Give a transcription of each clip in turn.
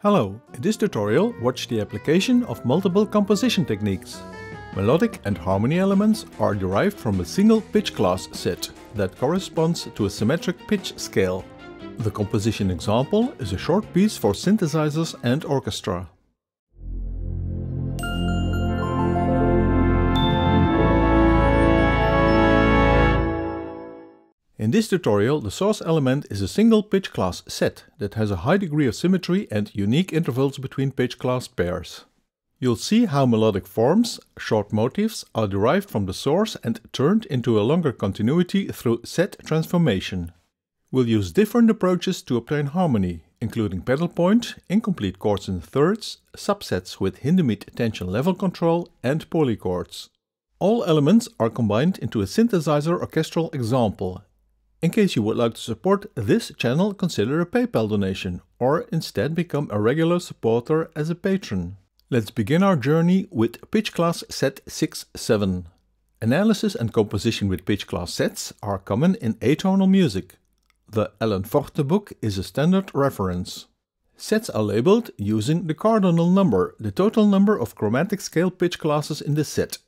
Hello, in this tutorial watch the application of multiple composition techniques. Melodic and harmony elements are derived from a single pitch class set that corresponds to a symmetric pitch scale. The composition example is a short piece for synthesizers and orchestra. In this tutorial, the source element is a single pitch class set that has a high degree of symmetry and unique intervals between pitch class pairs. You'll see how melodic forms, short motifs, are derived from the source and turned into a longer continuity through set transformation. We'll use different approaches to obtain harmony, including pedal point, incomplete chords in thirds, subsets with Hindemith tension level control, and polychords. All elements are combined into a synthesizer orchestral example. In case you would like to support this channel, consider a PayPal donation, or instead become a regular supporter as a patron. Let's begin our journey with pitch class set 6-7. Analysis and composition with pitch class sets are common in atonal music. The Alan Forte book is a standard reference. Sets are labeled using the cardinal number, the total number of chromatic scale pitch classes in the set.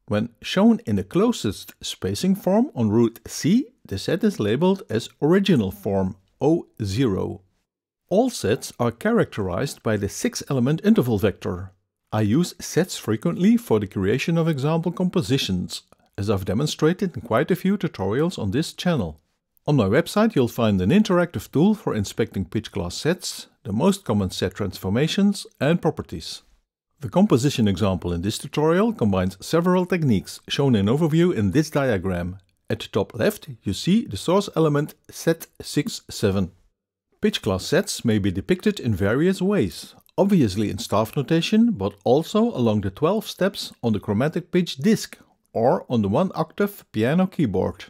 When shown in the closest spacing form on root C, the set is labeled as original form, O0. All sets are characterized by the 6-element interval vector. I use sets frequently for the creation of example compositions, as I've demonstrated in quite a few tutorials on this channel. On my website you'll find an interactive tool for inspecting pitch class sets, the most common set transformations and properties. The composition example in this tutorial combines several techniques shown in overview in this diagram. At the top left you see the source element set 6-7. Pitch class sets may be depicted in various ways, obviously in staff notation, but also along the 12 steps on the chromatic pitch disc or on the 1-octave piano keyboard.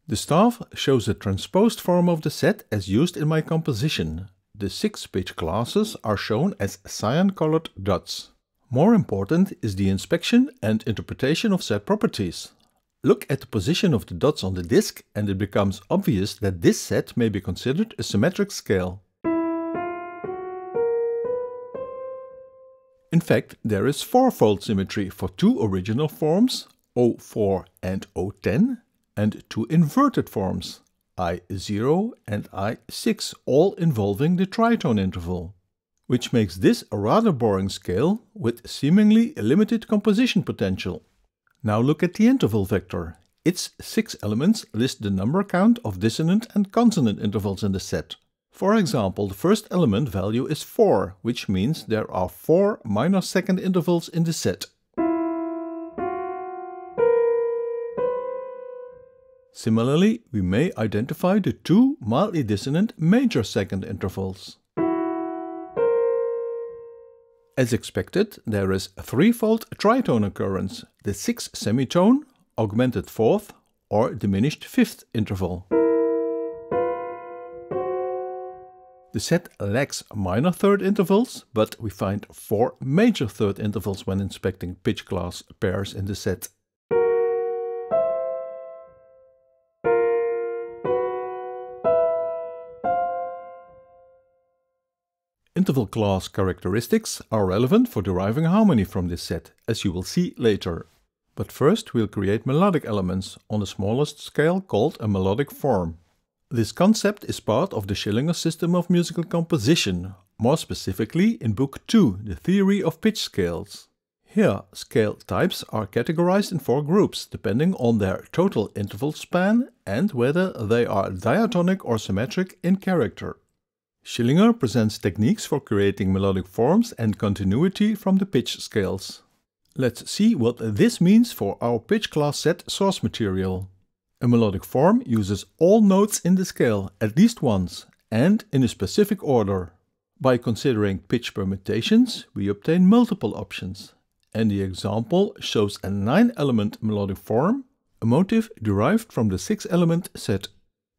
The staff shows a transposed form of the set as used in my composition. The 6 pitch classes are shown as cyan-colored dots. More important is the inspection and interpretation of set properties. Look at the position of the dots on the disc and it becomes obvious that this set may be considered a symmetric scale. In fact, there is fourfold symmetry for two original forms, O4 and O10, and two inverted forms, I0 and I6, all involving the tritone interval, which makes this a rather boring scale with seemingly limited composition potential. Now look at the interval vector. Its 6 elements list the number count of dissonant and consonant intervals in the set. For example, the first element value is 4, which means there are 4 minor second intervals in the set. Similarly, we may identify the 2 mildly dissonant major second intervals. As expected, there is a threefold tritone occurrence, the 6th semitone, augmented 4th or diminished 5th interval. The set lacks minor third intervals, but we find 4 major third intervals when inspecting pitch class pairs in the set. Interval class characteristics are relevant for deriving harmony from this set, as you will see later. But first we'll create melodic elements on the smallest scale called a melodic form. This concept is part of the Schillinger system of musical composition, more specifically in Book 2, The Theory of Pitch Scales. Here, scale types are categorized in 4 groups, depending on their total interval span and whether they are diatonic or symmetric in character. Schillinger presents techniques for creating melodic forms and continuity from the pitch scales. Let's see what this means for our pitch class set source material. A melodic form uses all notes in the scale at least once and in a specific order. By considering pitch permutations, we obtain multiple options. And the example shows a 9-element melodic form, a motif derived from the 6-element set.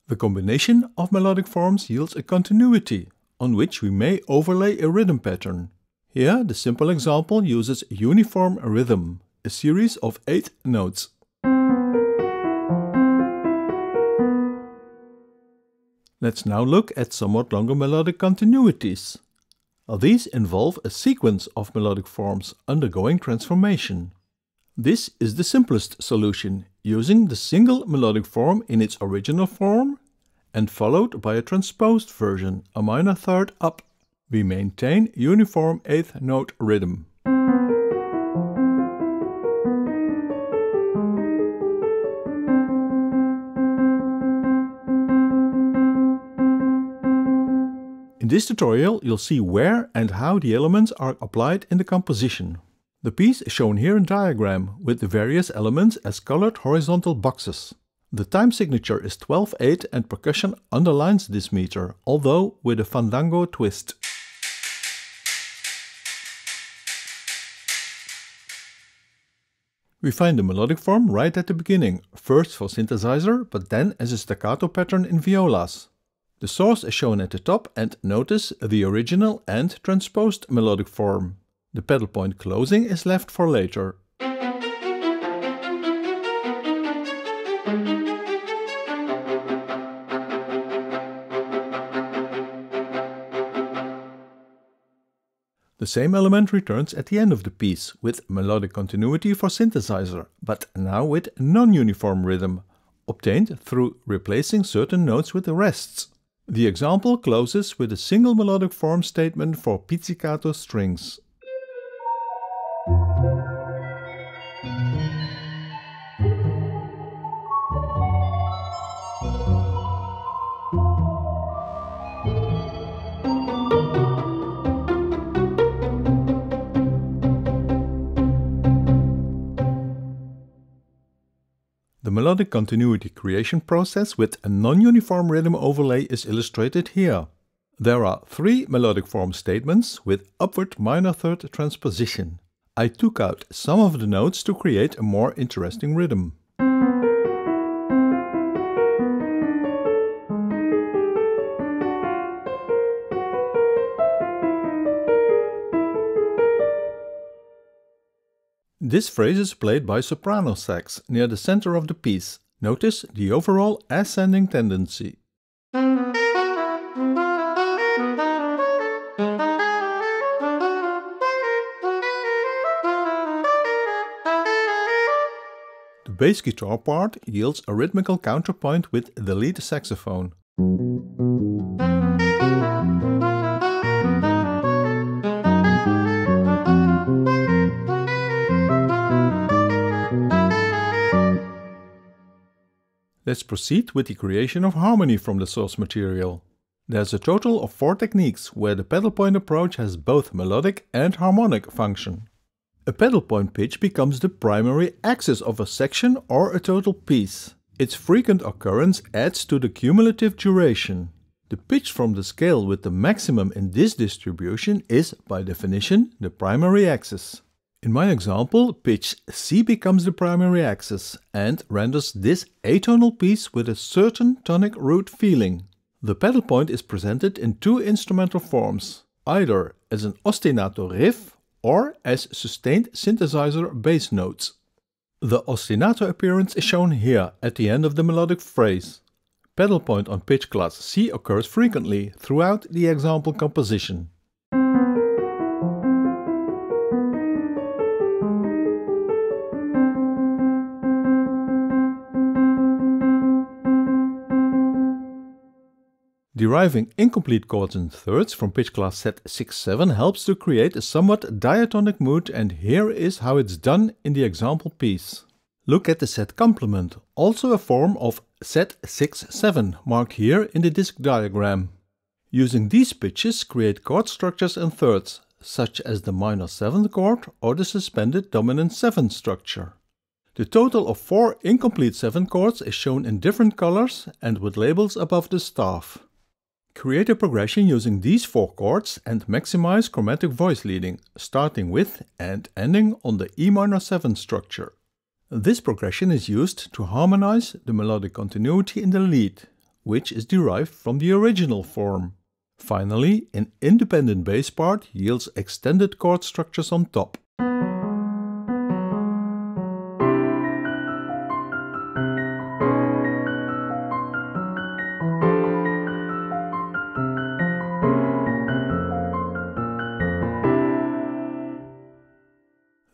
The combination of melodic forms yields a continuity, on which we may overlay a rhythm pattern. Here the simple example uses uniform rhythm, a series of 8 notes. Let's now look at somewhat longer melodic continuities. These involve a sequence of melodic forms undergoing transformation. This is the simplest solution, using the single melodic form in its original form and followed by a transposed version, a minor third up. We maintain uniform 8th note rhythm. In this tutorial, you'll see where and how the elements are applied in the composition. The piece is shown here in diagram, with the various elements as colored horizontal boxes. The time signature is 12/8 and percussion underlines this meter, although with a fandango twist. We find the melodic form right at the beginning, first for synthesizer, but then as a staccato pattern in violas. The source is shown at the top, and notice the original and transposed melodic form. The pedal point closing is left for later. The same element returns at the end of the piece, with melodic continuity for synthesizer, but now with non-uniform rhythm, obtained through replacing certain notes with the rests. The example closes with a single melodic form statement for pizzicato strings. The melodic continuity creation process with a non-uniform rhythm overlay is illustrated here. There are 3 melodic form statements with upward minor third transposition. I took out some of the notes to create a more interesting rhythm. This phrase is played by soprano sax near the center of the piece. Notice the overall ascending tendency. The bass guitar part yields a rhythmical counterpoint with the lead saxophone. Let's proceed with the creation of harmony from the source material. There's a total of 4 techniques where the pedal point approach has both melodic and harmonic function. A pedal point pitch becomes the primary axis of a section or a total piece. Its frequent occurrence adds to the cumulative duration. The pitch from the scale with the maximum in this distribution is, by definition, the primary axis. In my example, pitch C becomes the primary axis and renders this atonal piece with a certain tonic root feeling. The pedal point is presented in 2 instrumental forms, either as an ostinato riff or as sustained synthesizer bass notes. The ostinato appearance is shown here at the end of the melodic phrase. Pedal point on pitch class C occurs frequently throughout the example composition. Deriving incomplete chords and thirds from pitch class set 6-7 helps to create a somewhat diatonic mood, and here is how it's done in the example piece. Look at the set complement, also a form of set 6-7, marked here in the disc diagram. Using these pitches create chord structures and thirds, such as the minor 7th chord or the suspended dominant 7th structure. The total of 4 incomplete 7 chords is shown in different colors and with labels above the staff. Create a progression using these 4 chords and maximize chromatic voice leading, starting with and ending on the E minor 7 structure. This progression is used to harmonize the melodic continuity in the lead, which is derived from the original form. Finally, an independent bass part yields extended chord structures on top.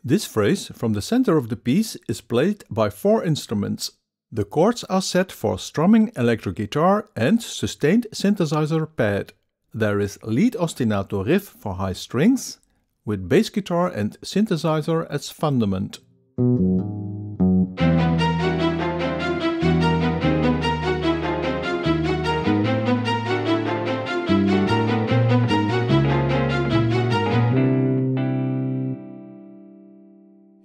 This phrase from the center of the piece is played by 4 instruments. The chords are set for strumming electric guitar and sustained synthesizer pad. There is lead ostinato riff for high strings, with bass guitar and synthesizer as fundament.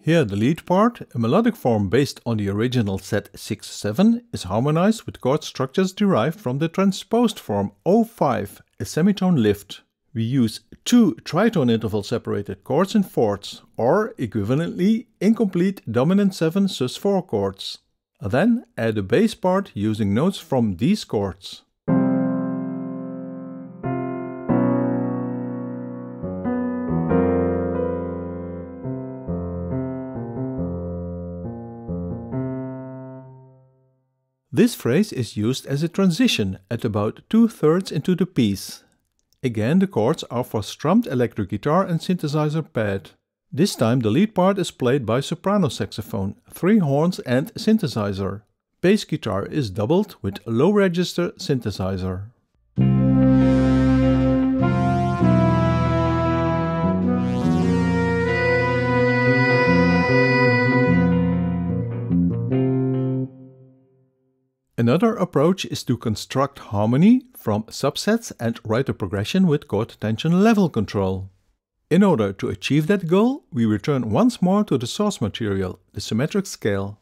Here the lead part, a melodic form based on the original set 6-7, is harmonized with chord structures derived from the transposed form 0-5, a semitone lift. We use 2 tritone interval separated chords in fourths, or equivalently incomplete dominant 7 sus4 chords. Then add a bass part using notes from these chords. This phrase is used as a transition at about 2/3 into the piece. Again, the chords are for strummed electric guitar and synthesizer pad. This time the lead part is played by soprano saxophone, 3 horns and synthesizer. Bass guitar is doubled with low register synthesizer. Another approach is to construct harmony from subsets and write a progression with chord tension level control. In order to achieve that goal, we return once more to the source material, the symmetric scale.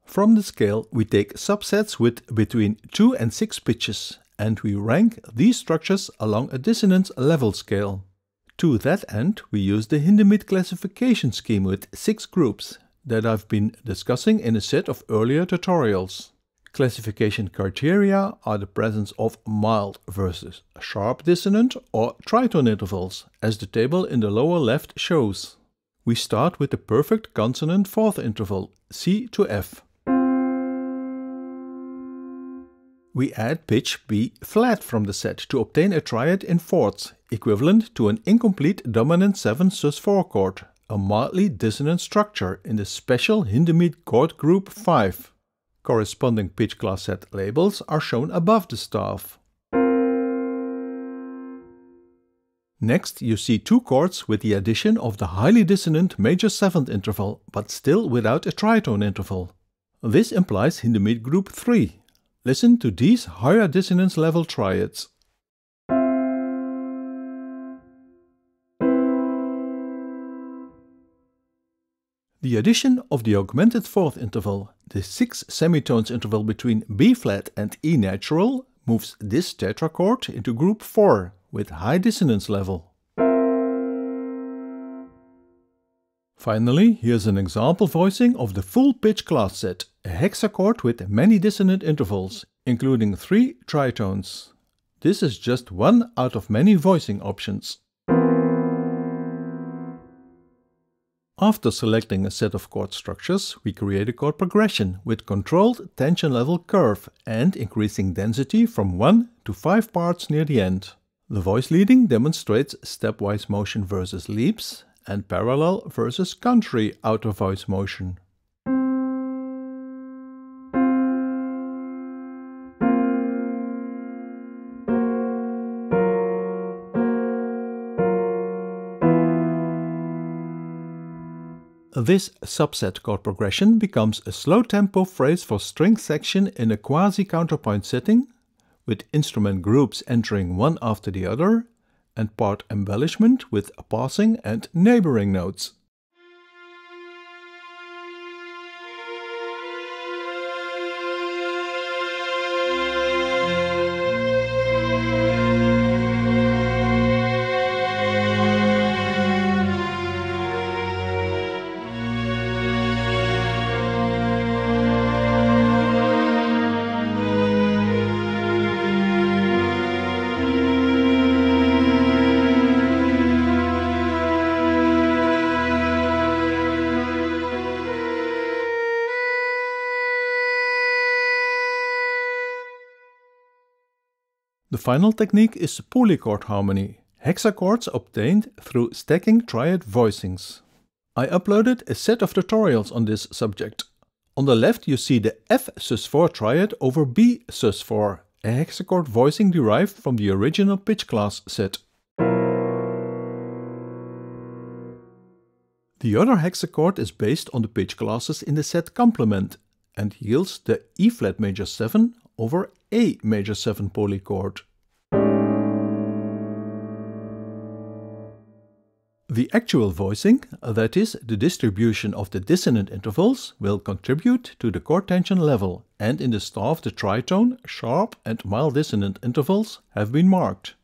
From the scale, we take subsets with between 2 and 6 pitches, and we rank these structures along a dissonance level scale. To that end, we use the Hindemith classification scheme with 6 groups that I've been discussing in a set of earlier tutorials. Classification criteria are the presence of mild versus sharp dissonant or tritone intervals, as the table in the lower left shows. We start with the perfect consonant fourth interval, C to F. We add pitch B flat from the set to obtain a triad in fourths, equivalent to an incomplete dominant 7 sus4 chord, a mildly dissonant structure in the special Hindemith chord group 5. Corresponding pitch class set labels are shown above the staff. Next, you see 2 chords with the addition of the highly dissonant major 7th interval, but still without a tritone interval. This implies Hindemith group 3. Listen to these higher dissonance level triads. The addition of the augmented 4th interval, the 6 semitones interval between B flat and E natural, moves this tetrachord into group 4 with high dissonance level. Finally, here's an example voicing of the full pitch class set, a hexachord with many dissonant intervals, including 3 tritones. This is just one out of many voicing options. After selecting a set of chord structures, we create a chord progression with controlled tension level curve and increasing density from 1 to 5 parts near the end. The voice leading demonstrates stepwise motion versus leaps and parallel versus country outer voice motion. This subset chord progression becomes a slow tempo phrase for string section in a quasi-counterpoint setting, with instrument groups entering one after the other, and part embellishment with passing and neighboring notes. The final technique is polychord harmony, hexachords obtained through stacking triad voicings. I uploaded a set of tutorials on this subject. On the left you see the F sus4 triad over B sus4, a hexachord voicing derived from the original pitch class set. The other hexachord is based on the pitch classes in the set complement and yields the E flat major 7 over A major 7 polychord. The actual voicing, that is, the distribution of the dissonant intervals, will contribute to the chord tension level, and in the staff the tritone, sharp and mild dissonant intervals have been marked.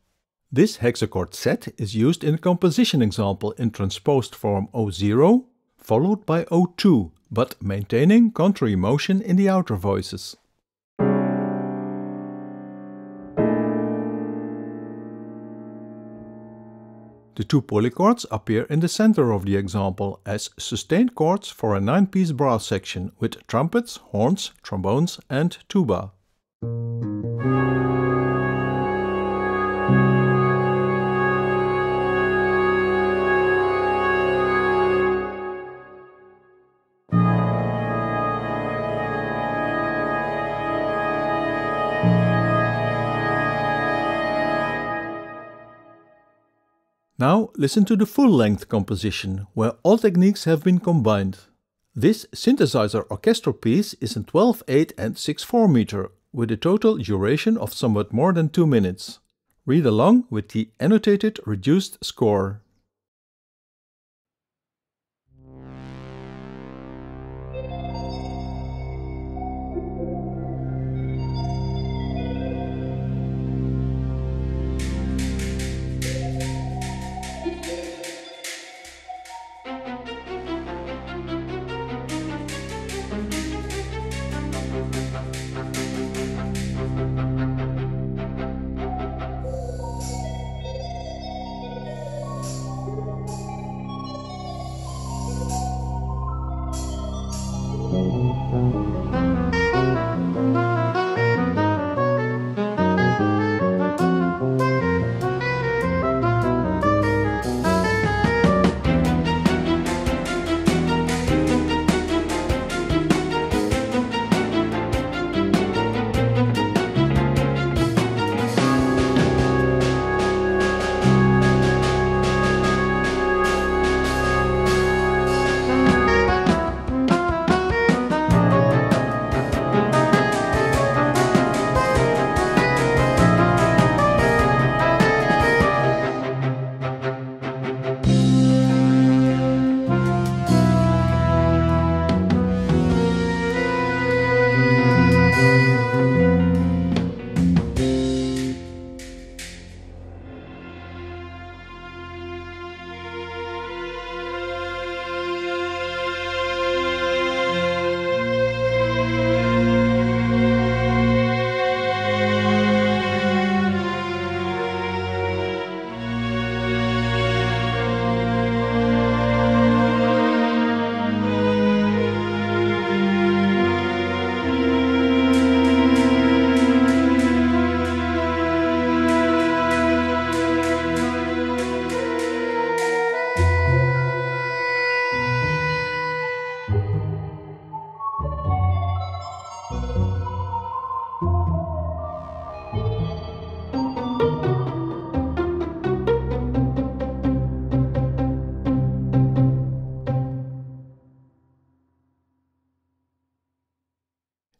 This hexachord set is used in a composition example in transposed form O0, followed by O2, but maintaining contrary motion in the outer voices. The two polychords appear in the center of the example as sustained chords for a 9-piece brass section with trumpets, horns, trombones and tuba. Now listen to the full-length composition, where all techniques have been combined. This synthesizer orchestral piece is in 12/8 and 6/4 meter, with a total duration of somewhat more than 2 minutes. Read along with the annotated reduced score.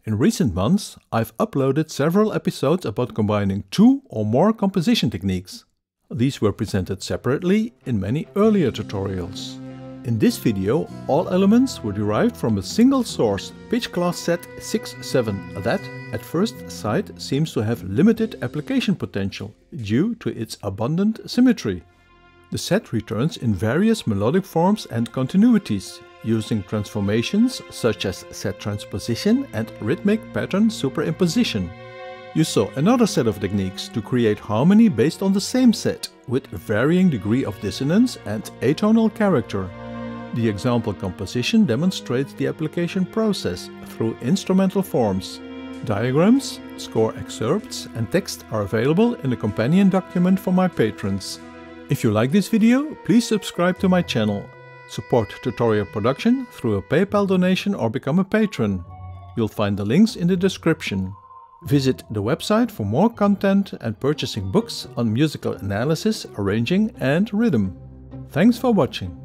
In recent months, I've uploaded several episodes about combining 2 or more composition techniques. These were presented separately in many earlier tutorials. In this video, all elements were derived from a single source, pitch class set 6-7, that, at first sight, seems to have limited application potential due to its abundant symmetry. The set returns in various melodic forms and continuities, using transformations such as set transposition and rhythmic pattern superimposition. You saw another set of techniques to create harmony based on the same set, with varying degree of dissonance and atonal character. The example composition demonstrates the application process through instrumental forms. Diagrams, score excerpts and text are available in the companion document for my patrons. If you like this video, please subscribe to my channel. Support tutorial production through a PayPal donation or become a patron. You'll find the links in the description. Visit the website for more content and purchasing books on musical analysis, arranging and rhythm. Thanks for watching.